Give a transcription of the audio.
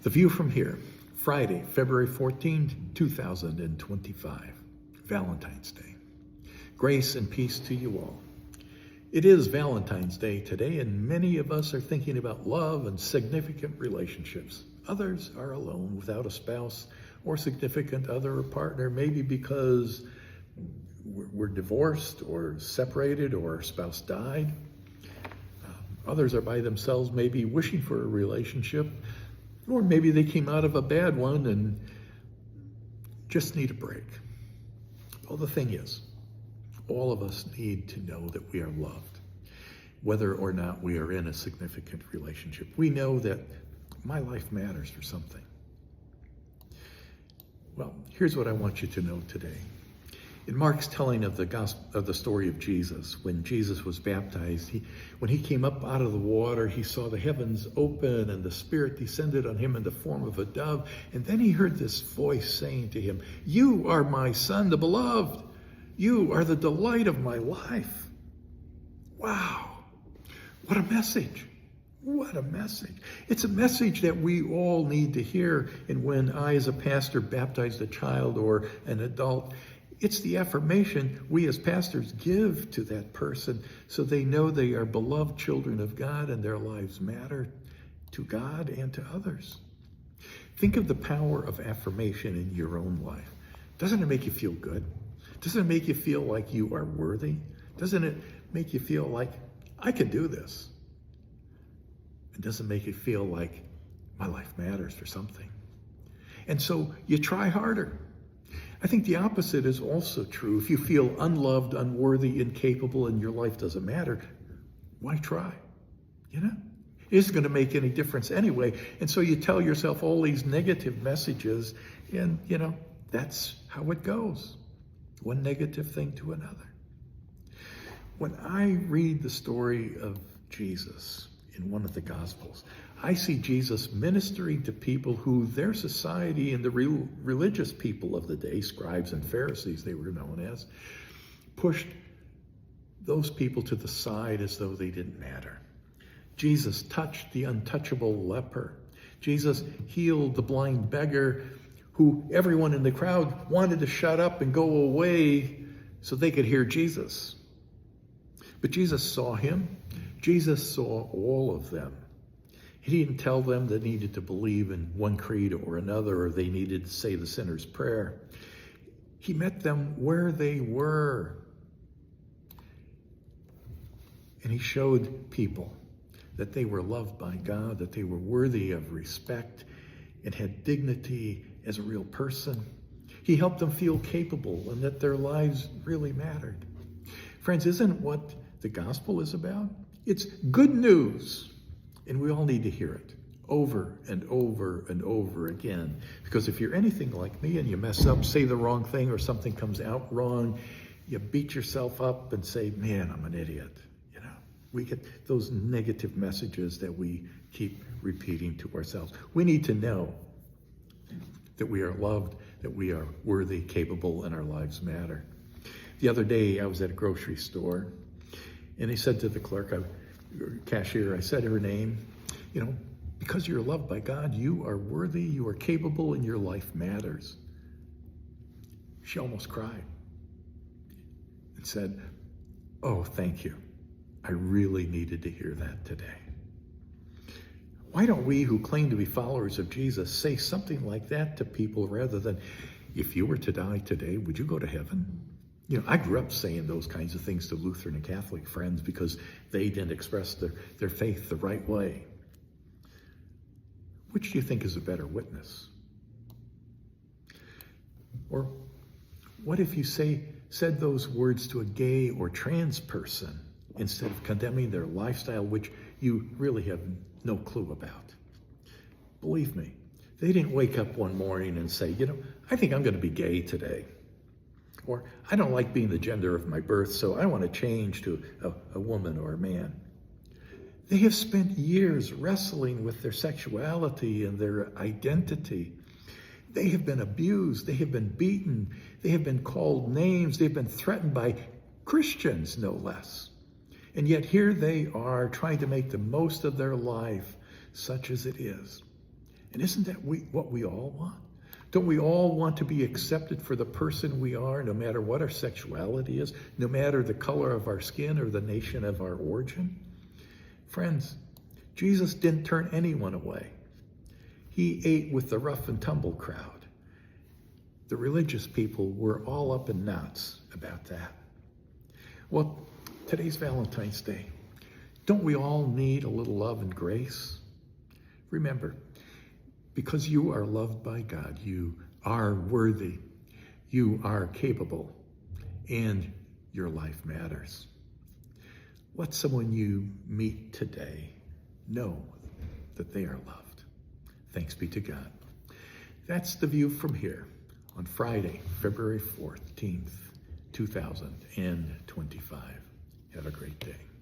The View from Here, Friday, February 14, 2025, Valentine's Day. Grace and peace to you all. It is Valentine's Day today, and many of us are thinking about love and significant relationships. Others are alone without a spouse or significant other or partner, maybe because we're divorced or separated or our spouse died. Others are by themselves, maybe wishing for a relationship, or maybe they came out of a bad one and just need a break. Well, the thing is, all of us need to know that we are loved, whether or not we are in a significant relationship. We know that my life matters for something. Well, here's what I want you to know today. In Mark's telling of the story of Jesus, when Jesus was baptized, when he came up out of the water, he saw the heavens open and the Spirit descended on him in the form of a dove. And then he heard this voice saying to him, "You are my Son, the beloved. You are the delight of my life." Wow, what a message. What a message. It's a message that we all need to hear. And when I, as a pastor, baptize a child or an adult, it's the affirmation we as pastors give to that person so they know they are beloved children of God and their lives matter to God and to others. Think of the power of affirmation in your own life. Doesn't it make you feel good? Doesn't it make you feel like you are worthy? Doesn't it make you feel like, I can do this? It doesn't make you feel like my life matters for something. And so you try harder. I think the opposite is also true. If you feel unloved, unworthy, incapable, and your life doesn't matter, why try? It isn't going to make any difference anyway. And so you tell yourself all these negative messages, and that's how it goes. One negative thing to another. When I read the story of Jesus in one of the Gospels, I see Jesus ministering to people who their society and the religious people of the day, scribes and Pharisees they were known as, pushed those people to the side as though they didn't matter. Jesus touched the untouchable leper. Jesus healed the blind beggar who everyone in the crowd wanted to shut up and go away so they could hear Jesus. But Jesus saw him. Jesus saw all of them. He didn't tell them they needed to believe in one creed or another, or they needed to say the sinner's prayer. He met them where they were. And he showed people that they were loved by God, that they were worthy of respect and had dignity as a real person. He helped them feel capable and that their lives really mattered. Friends, isn't what the gospel is about? It's good news. And we all need to hear it over and over and over again. Because if you're anything like me and you mess up, say the wrong thing, or something comes out wrong, you beat yourself up and say, man, I'm an idiot. We get those negative messages that we keep repeating to ourselves. We need to know that we are loved, that we are worthy, capable, and our lives matter. The other day, I was at a grocery store, and I said to the cashier, I said her name, because you're loved by God, you are worthy, you are capable, and your life matters. She almost cried and said, "Oh, thank you. I really needed to hear that today." Why don't we who claim to be followers of Jesus say something like that to people rather than, if you were to die today, would you go to heaven? I grew up saying those kinds of things to Lutheran and Catholic friends because they didn't express their faith the right way. Which do you think is a better witness? Or what if you said those words to a gay or trans person instead of condemning their lifestyle, which you really have no clue about? Believe me, they didn't wake up one morning and say, I think I'm going to be gay today. Or, I don't like being the gender of my birth, so I want to change to a woman or a man. They have spent years wrestling with their sexuality and their identity. They have been abused. They have been beaten. They have been called names. They've been threatened by Christians, no less. And yet here they are trying to make the most of their life, such as it is. And isn't that what we all want? Don't we all want to be accepted for the person we are, no matter what our sexuality is, no matter the color of our skin or the nation of our origin? Friends, Jesus didn't turn anyone away. He ate with the rough and tumble crowd. The religious people were all up in knots about that. Well, today's Valentine's Day. Don't we all need a little love and grace? Remember, because you are loved by God, you are worthy, you are capable, and your life matters. Let someone you meet today know that they are loved. Thanks be to God. That's The View from here on Friday, February 14th, 2025. Have a great day.